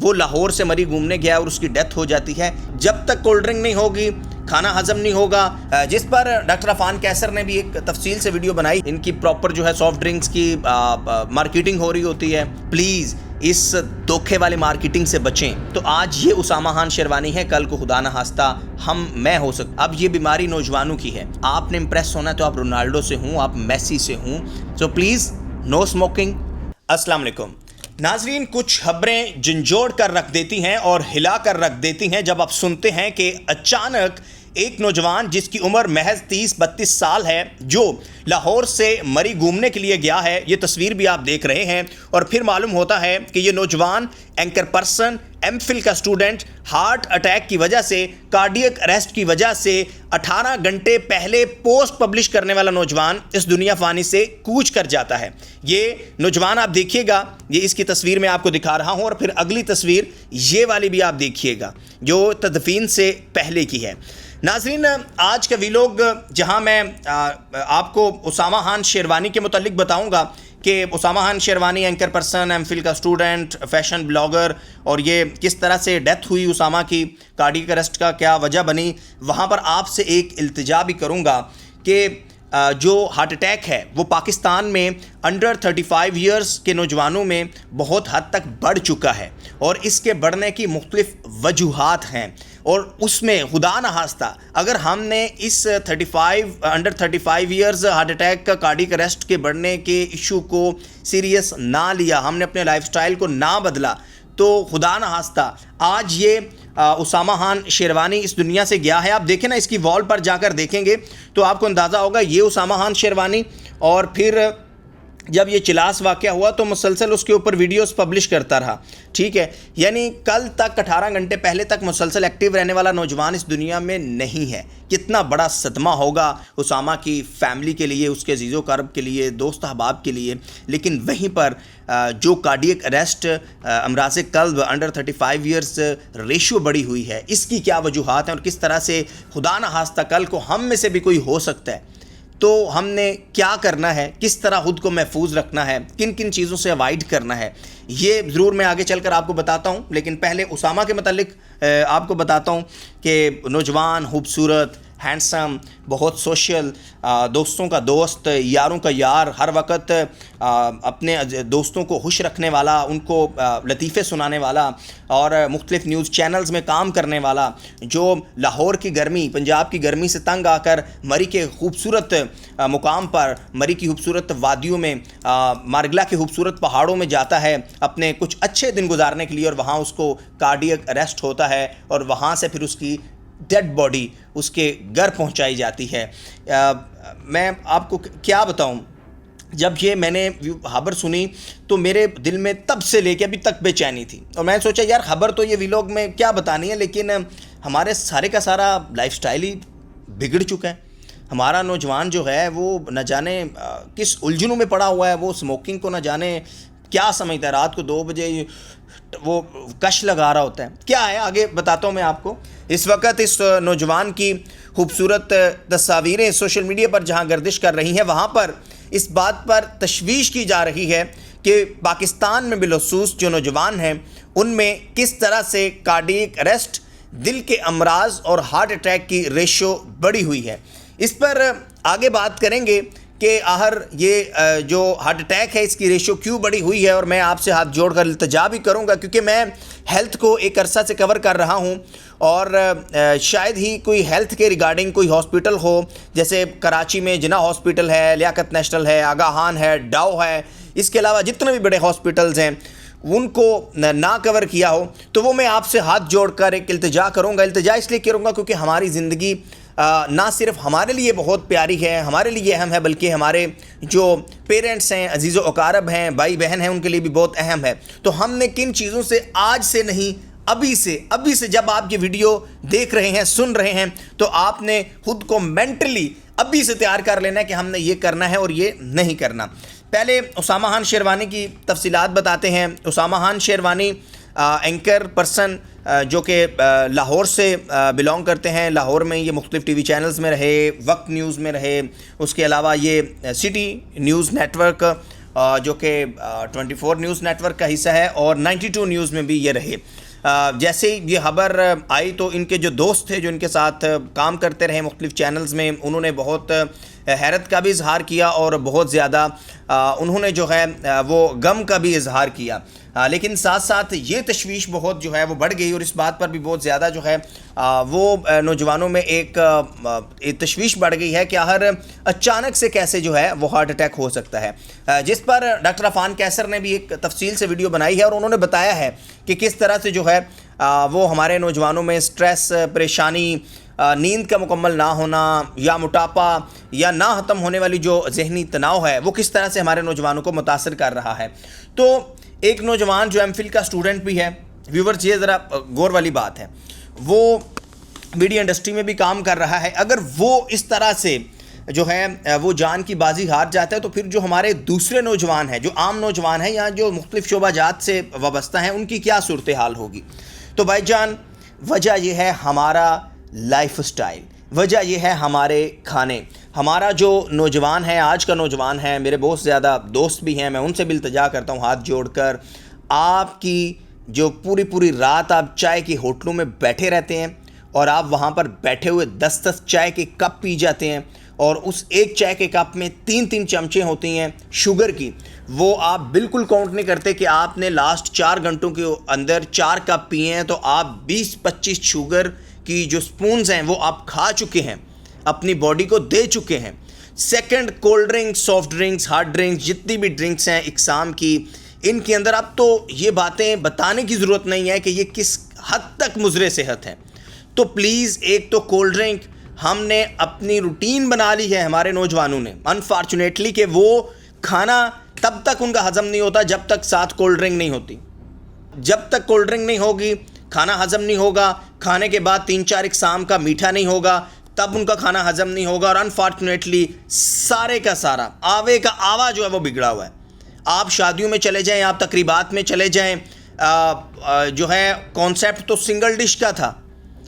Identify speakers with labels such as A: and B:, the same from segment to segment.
A: وہ لاہور سے مری گھومنے گیا اور اس کی ڈیتھ ہو جاتی ہے. جب تک کولڈ ڈرنک نہیں ہوگی کھانا ہضم نہیں ہوگا, جس پر ڈاکٹر عفان کیسر نے بھی ایک تفصیل سے ویڈیو بنائی. ان کی پراپر جو ہے سافٹ ڈرنکس کی مارکیٹنگ ہو رہی ہوتی ہے. پلیز اس دھوکے والے مارکیٹنگ سے بچیں. تو آج یہ اسامہ خان شیروانی ہے, کل کو خدا نہ خواستہ میں ہو سکتا. اب یہ بیماری نوجوانوں کی ہے. آپ نے امپریس ہونا ہے تو آپ رونالڈو سے ہوں, آپ میسی سے ہوں. So please know smoking. السلام علیکم ناظرین. کچھ خبریں جھنجھوڑ کر رکھ دیتی ہیں اور ہلا کر رکھ دیتی ہیں جب آپ سنتے ہیں کہ اچانک ایک نوجوان جس کی عمر محض 30-32 سال ہے, جو لاہور سے مری گھومنے کے لیے گیا ہے, یہ تصویر بھی آپ دیکھ رہے ہیں, اور پھر معلوم ہوتا ہے کہ یہ نوجوان اینکر پرسن, ایم فل کا اسٹوڈنٹ, ہارٹ اٹیک کی وجہ سے, کارڈیک اریسٹ کی وجہ سے 18 گھنٹے پہلے پوسٹ پبلش کرنے والا نوجوان اس دنیا فانی سے کوچ کر جاتا ہے. یہ نوجوان آپ دیکھیے گا, یہ اس کی تصویر میں آپ کو دکھا رہا ہوں, اور پھر اگلی تصویر یہ والی بھی آپ دیکھیے گا جو تدفین سے پہلے کی ہے. ناظرین, آج کا ویلوگ جہاں میں آپ کو اسامہ خان شیروانی کے متعلق بتاؤں گا کہ Osama Khan Sherwani anchor person, M Phil کا اسٹوڈنٹ, فیشن بلاگر, اور یہ کس طرح سے ڈیتھ ہوئی اسامہ کی, کارڈیک اریسٹ کا کیا وجہ بنی, وہاں پر آپ سے ایک التجا بھی کروں گا کہ جو ہارٹ اٹیک ہے وہ پاکستان میں انڈر 35 ایئرس کے نوجوانوں میں بہت حد تک بڑھ چکا ہے, اور اس کے بڑھنے کی مختلف وجوہات ہیں. اور اس میں خدا نہ خواستہ اگر ہم نے اس انڈر 35 ایئرز ہارٹ اٹیک کا کارڈیک اریسٹ کے بڑھنے کے ایشو کو سیریس نہ لیا, ہم نے اپنے لائف سٹائل کو نہ بدلا, تو خدا نہ خواستہ آج یہ اسامہ خان شیروانی اس دنیا سے گیا ہے. آپ دیکھیں نا, اس کی وال پر جا کر دیکھیں گے تو آپ کو اندازہ ہوگا یہ اسامہ خان شیروانی. اور پھر جب یہ چلاس واقعہ ہوا تو مسلسل اس کے اوپر ویڈیوز پبلش کرتا رہا. ٹھیک ہے, یعنی کل تک 18 گھنٹے پہلے تک مسلسل ایکٹیو رہنے والا نوجوان اس دنیا میں نہیں ہے. کتنا بڑا صدمہ ہوگا اسامہ کی فیملی کے لیے, اس کے عزیز و اقارب کے لیے, دوست احباب کے لیے. لیکن وہیں پر جو کارڈیک اریسٹ, امراض قلب, انڈر 35 ایئرس ریشو بڑی ہوئی ہے, اس کی کیا وجوہات ہیں اور کس طرح سے خدا نہ خواستہ کل کو ہم میں سے بھی کوئی ہو سکتا ہے, تو ہم نے کیا کرنا ہے, کس طرح خود کو محفوظ رکھنا ہے, کن کن چیزوں سے اوائڈ کرنا ہے, یہ ضرور میں آگے چل کر آپ کو بتاتا ہوں. لیکن پہلے اسامہ کے متعلق آپ کو بتاتا ہوں کہ نوجوان, خوبصورت, ہینڈسم, بہت سوشل, دوستوں کا دوست, یاروں کا یار, ہر وقت اپنے دوستوں کو خوش رکھنے والا, ان کو لطیفے سنانے والا, اور مختلف نیوز چینلز میں کام کرنے والا, جو لاہور کی گرمی, پنجاب کی گرمی سے تنگ آ کر مری کے خوبصورت مقام پر, مری کی خوبصورت وادیوں میں, مارگلا کے خوبصورت پہاڑوں میں جاتا ہے اپنے کچھ اچھے دن گزارنے کے لیے, اور وہاں اس کو کارڈیک اریسٹ ہوتا ہے, اور وہاں سے پھر اس کی ڈیڈ باڈی اس کے گھر پہنچائی جاتی ہے. میں آپ کو کیا بتاؤں, جب یہ میں نے خبر سنی تو میرے دل میں تب سے لے کے ابھی تک بے چینی تھی, اور میں نے سوچا یار خبر تو یہ ویلوگ میں کیا بتانی ہے, لیکن ہمارے سارے کا سارا لائف سٹائل ہی بگڑ چکا ہے. ہمارا نوجوان جو ہے وہ نہ جانے کس الجھنوں میں پڑا ہوا ہے, وہ اسموکنگ کو نہ جانے کیا سمجھتا ہے, رات کو 2 بجے وہ کش لگا رہا ہوتا ہے. کیا ہے آگے بتاتا ہوں میں آپ کو. اس وقت اس نوجوان کی خوبصورت تصاویریں سوشل میڈیا پر جہاں گردش کر رہی ہیں, وہاں پر اس بات پر تشویش کی جا رہی ہے کہ پاکستان میں بالخصوص جو نوجوان ہیں ان میں کس طرح سے کارڈیک اریسٹ, دل کے امراض اور ہارٹ اٹیک کی ریشو بڑھی ہوئی ہے. اس پر آگے بات کریں گے کہ آخر یہ جو ہارٹ اٹیک ہے اس کی ریشو کیوں بڑی ہوئی ہے, اور میں آپ سے ہاتھ جوڑ کر التجا بھی کروں گا کیونکہ میں ہیلتھ کو ایک عرصہ سے کور کر رہا ہوں, اور شاید ہی کوئی ہیلتھ کے ریگارڈنگ کوئی ہاسپٹل ہو, جیسے کراچی میں جناح ہاسپٹل ہے, لیاقت نیشنل ہے, آگا خان ہے, ڈاؤ ہے, اس کے علاوہ جتنے بھی بڑے ہاسپٹلز ہیں ان کو نہ کور کیا ہو, تو وہ میں آپ سے ہاتھ جوڑ کر ایک التجا کروں گا. التجا اس لیے کروں گا کیونکہ ہماری زندگی نہ صرف ہمارے لیے بہت پیاری ہے, ہمارے لیے اہم ہے, بلکہ ہمارے جو پیرنٹس ہیں, عزیز و اقارب ہیں, بھائی بہن ہیں, ان کے لیے بھی بہت اہم ہے. تو ہم نے کن چیزوں سے آج سے نہیں ابھی سے جب آپ یہ ویڈیو دیکھ رہے ہیں, سن رہے ہیں, تو آپ نے خود کو مینٹلی ابھی سے تیار کر لینا ہے کہ ہم نے یہ کرنا ہے اور یہ نہیں کرنا. پہلے اسامہ خان شیروانی کی تفصیلات بتاتے ہیں. اسامہ خان شیروانی اینکر پرسن جو کہ لاہور سے بلانگ کرتے ہیں. لاہور میں یہ مختلف ٹی وی چینلز میں رہے, وقت نیوز میں رہے, اس کے علاوہ یہ سٹی نیوز نیٹ ورک جو کہ 24 نیوز نیٹ ورک کا حصہ ہے اور 92 نیوز میں بھی یہ رہے. جیسے ہی یہ خبر آئی تو ان کے جو دوست تھے جو ان کے ساتھ کام کرتے رہے مختلف چینلز میں، انہوں نے بہت حیرت کا بھی اظہار کیا اور بہت زیادہ انہوں نے جو ہے وہ غم کا بھی اظہار کیا. لیکن ساتھ ساتھ یہ تشویش بہت جو ہے وہ بڑھ گئی اور اس بات پر بھی بہت زیادہ جو ہے وہ نوجوانوں میں ایک تشویش بڑھ گئی ہے کہ آخر اچانک سے کیسے جو ہے وہ ہارٹ اٹیک ہو سکتا ہے، جس پر ڈاکٹر عفان کیسر نے بھی ایک تفصیل سے ویڈیو بنائی ہے اور انہوں نے بتایا ہے کہ کس طرح سے جو ہے وہ ہمارے نوجوانوں میں سٹریس، پریشانی، نیند کا مکمل نہ ہونا یا موٹاپا یا نہ ختم ہونے والی جو ذہنی تناؤ ہے وہ کس طرح سے ہمارے نوجوانوں کو متاثر کر رہا ہے. تو ایک نوجوان جو ایم فل کا اسٹوڈنٹ بھی ہے، ویورز یہ ذرا غور والی بات ہے، وہ میڈیا انڈسٹری میں بھی کام کر رہا ہے، اگر وہ اس طرح سے جو ہے وہ جان کی بازی ہار جاتا ہے تو پھر جو ہمارے دوسرے نوجوان ہیں، جو عام نوجوان ہیں یا جو مختلف شعبہ جات سے وابستہ ہیں، ان کی کیا صورتحال ہوگی. تو بھائی جان، وجہ یہ ہے ہمارا لائف سٹائل، وجہ یہ ہے ہمارے کھانے. ہمارا جو نوجوان ہے، آج کا نوجوان ہے، میرے بہت زیادہ دوست بھی ہیں، میں ان سے بھی التجا کرتا ہوں ہاتھ جوڑ کر، آپ کی جو پوری رات آپ چائے کی ہوٹلوں میں بیٹھے رہتے ہیں اور آپ وہاں پر بیٹھے ہوئے 10 چائے کے کپ پی جاتے ہیں اور اس ایک چائے کے کپ میں 3 چمچے ہوتی ہیں شوگر کی، وہ آپ بالکل کاؤنٹ نہیں کرتے کہ آپ نے لاسٹ 4 گھنٹوں کے اندر 4 کپ پیے ہیں، تو آپ 20-25 شوگر کی جو سپونز ہیں وہ آپ کھا چکے ہیں، اپنی باڈی کو دے چکے ہیں. Second, cold drinks, soft drinks, hard drinks, جتنی بھی ڈرنکس ہیں اقسام کی، ان کے اندر اب تو یہ باتیں بتانے کی ضرورت نہیں ہے کہ یہ کس حد تک مضر صحت ہے. تو پلیز، ایک تو کولڈ ڈرنک ہم نے اپنی روٹین بنا لی ہے ہمارے نوجوانوں نے انفارچونیٹلی کہ وہ کھانا تب تک ان کا ہضم نہیں ہوتا جب تک ساتھ کولڈ ڈرنک نہیں ہوتی. جب تک کولڈ ڈرنک نہیں ہوگی کھانا ہضم نہیں ہوگا، کھانے کے بعد 3-4 اقسام کا میٹھا نہیں ہوگا تب ان کا کھانا ہضم نہیں ہوگا، اور انفارچونیٹلی سارے کا سارا آوے کا آوا جو ہے وہ بگڑا ہوا ہے. آپ شادیوں میں چلے جائیں، آپ تقریبات میں چلے جائیں، جو ہے کانسیپٹ تو سنگل ڈش کا تھا،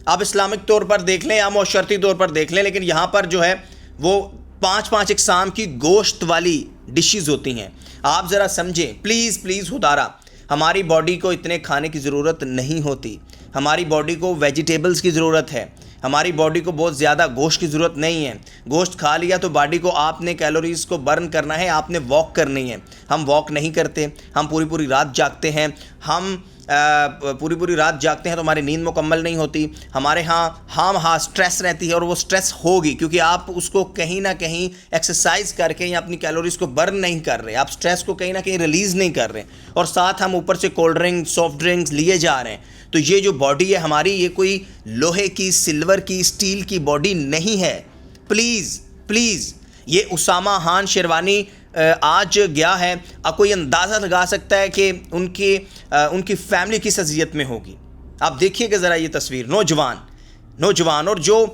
A: آپ اسلامک طور پر دیکھ لیں یا معاشرتی طور پر دیکھ لیں، لیکن یہاں پر جو ہے وہ 5 اقسام کی گوشت والی ڈشز ہوتی ہیں. آپ ذرا سمجھیں پلیز خدارا، ہماری باڈی کو اتنے کھانے کی ضرورت نہیں ہوتی، ہماری باڈی کو ویجیٹیبلز کی ضرورت ہے، ہماری باڈی کو بہت زیادہ گوشت کی ضرورت نہیں ہے. گوشت کھا لیا تو باڈی کو آپ نے کیلوریز کو برن کرنا ہے، آپ نے واک کرنی ہے. ہم واک نہیں کرتے، ہم پوری رات جاگتے ہیں، ہم پوری رات جاگتے ہیں تو ہماری نیند مکمل نہیں ہوتی، ہمارے ہاں سٹریس رہتی ہے، اور وہ سٹریس ہوگی کیونکہ آپ اس کو کہیں نہ کہیں ایکسرسائز کر کے یا اپنی کیلوریز کو برن نہیں کر رہے، آپ سٹریس کو کہیں نہ کہیں ریلیز نہیں کر رہے، اور ساتھ ہم اوپر سے کولڈ ڈرنک، سافٹ ڈرنکس لیے جا رہے ہیں. تو یہ جو باڈی ہے ہماری، یہ کوئی لوہے کی، سلور کی، اسٹیل کی باڈی نہیں ہے. پلیز یہ اسامہ خان شیروانی آج گیا ہے، آپ کوئی اندازہ لگا سکتا ہے کہ ان کی فیملی کس اذیت میں ہوگی. آپ دیکھیے کہ ذرا یہ تصویر، نوجوان اور جو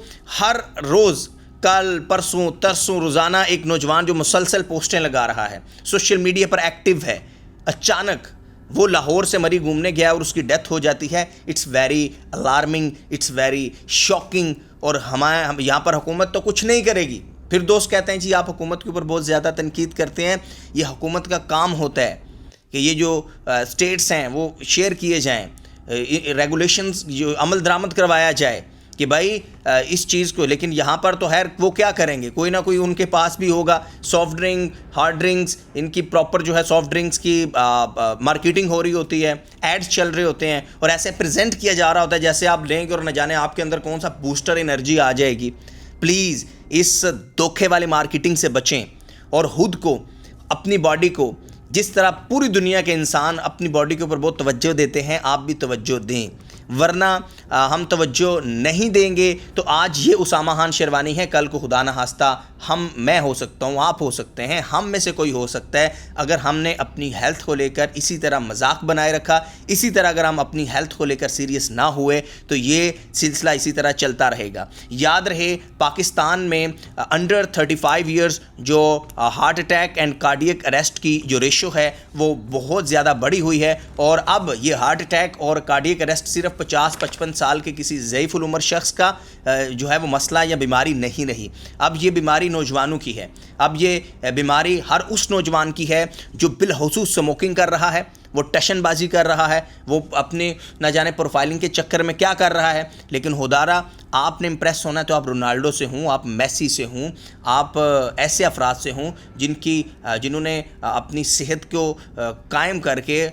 A: ہر روز، کل پرسوں ترسوں روزانہ ایک نوجوان جو مسلسل پوسٹیں لگا رہا ہے، سوشل میڈیا پر ایکٹیو ہے، اچانک وہ لاہور سے مری گھومنے گیا اور اس کی ڈیتھ ہو جاتی ہے. It's very alarming, it's very shocking. اور ہم یہاں پر حکومت تو کچھ نہیں کرے گی. پھر دوست کہتے ہیں جی آپ حکومت کے اوپر بہت زیادہ تنقید کرتے ہیں. یہ حکومت کا کام ہوتا ہے کہ یہ جو اسٹیٹس ہیں وہ شیئر کیے جائیں، ریگولیشنز جو عمل درآمد کروایا جائے کہ بھائی اس چیز کو. لیکن یہاں پر تو خیر وہ کیا کریں گے، کوئی نہ کوئی ان کے پاس بھی ہوگا. سافٹ ڈرنک، ہارڈ ڈرنکس، ان کی پراپر جو ہے سافٹ ڈرنکس کی مارکیٹنگ ہو رہی ہوتی ہے، ایڈز چل رہے ہوتے ہیں اور ایسے پریزنٹ کیا جا رہا ہوتا ہے جیسے آپ لیں گے اور نہ جانے آپ کے اندر کون سا بوسٹر انرجی آ جائے گی. پلیز اس دھوکے والے مارکیٹنگ سے بچیں اور خود کو، اپنی باڈی کو، جس طرح پوری دنیا کے انسان اپنی باڈی کے اوپر بہت توجہ دیتے ہیں، آپ بھی توجہ دیں. ورنہ ہم توجہ نہیں دیں گے تو آج یہ اسامہ خان شیروانی ہے، کل کو خدا نہ خواستہ میں ہو سکتا ہوں، آپ ہو سکتے ہیں، ہم میں سے کوئی ہو سکتا ہے. اگر ہم نے اپنی ہیلتھ کو لے کر اسی طرح مذاق بنائے رکھا، اسی طرح اگر ہم اپنی ہیلتھ کو لے کر سیریس نہ ہوئے تو یہ سلسلہ اسی طرح چلتا رہے گا. یاد رہے پاکستان میں انڈر 35 ایئرز جو heart attack and cardiac arrest کی جو ریشو ہے وہ بہت زیادہ بڑھی ہوئی ہے، اور اب یہ ہارٹ اٹیک اور کارڈیک اریسٹ صرف 50-55 سال کے کسی ضعیف العمر شخص کا جو ہے وہ مسئلہ یا بیماری نہیں رہی. اب یہ بیماری نوجوانوں کی ہے. اب یہ بیماری ہر اس نوجوان کی ہے جو بالخصوص اسموکنگ کر رہا ہے, وہ ٹشن بازی کر رہا ہے, وہ اپنے نہ جانے پروفائلنگ کے چکر میں کیا کر رہا ہے. لیکن خدارا آپ نے امپریس ہونا ہے تو آپ رونالڈو سے ہوں, آپ میسی سے ہوں, آپ ایسے افراد سے ہوں جنہوں نے اپنی صحت کو قائم کر کے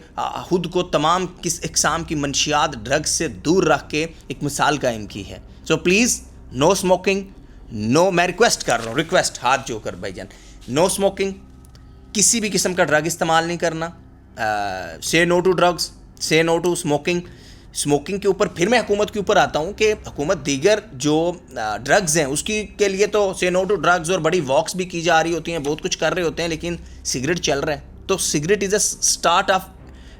A: خود کو تمام کس اقسام کی منشیات ڈرگز سے دور رکھ کے ایک مثال قائم کی ہے. سو پلیز نو اسموکنگ, نو, میں ریکویسٹ کر رہا ہوں, ریکویسٹ ہاتھ جو کر بھائی جان, نو اسموکنگ, کسی بھی قسم کا ڈرگ استعمال نہیں کرنا. سے نو ٹو ڈرگز, سے نو ٹو اسموکنگ. اسموکنگ کے اوپر پھر میں حکومت کے اوپر آتا ہوں کہ حکومت دیگر جو ڈرگز ہیں اس کے لیے تو سے نو ٹو ڈرگز اور بڑی واکس بھی کی جا رہی ہوتی ہیں, بہت کچھ کر رہے ہوتے ہیں, لیکن سگریٹ چل رہا ہے. تو cigarette is a start of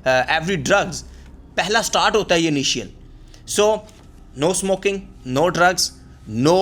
A: every drugs, پہلا اسٹارٹ ہوتا ہے یہ initial. So no smoking, no drugs, no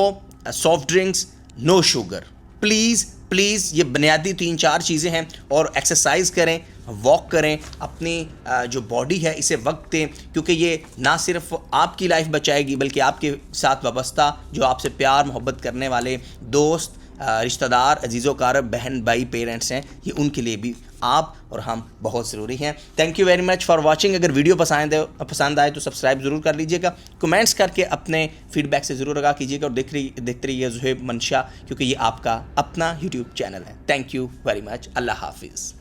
A: soft drinks, no sugar. Please please یہ بنیادی 3-4 چیزیں ہیں. اور ایکسرسائز کریں, واک کریں, اپنی جو باڈی ہے اسے وقت دیں, کیونکہ یہ نہ صرف آپ کی لائف بچائے گی بلکہ آپ کے ساتھ وابستہ جو آپ سے پیار محبت کرنے والے دوست, رشتہ دار, عزیز و اقارب, بہن بھائی, پیرنٹس ہیں, یہ ان کے لیے بھی آپ اور ہم بہت ضروری ہیں. Thank you very much for watching. اگر ویڈیو پسند آئے تو سبسکرائب ضرور کر لیجیے گا, کمنٹس کر کے اپنے فیڈ بیک سے ضرور آگاہ کیجیے گا, اور دیکھتے رہیے زہیب منشا, کیونکہ یہ آپ کا اپنا یوٹیوب چینل ہے. Thank you very much. اللہ حافظ.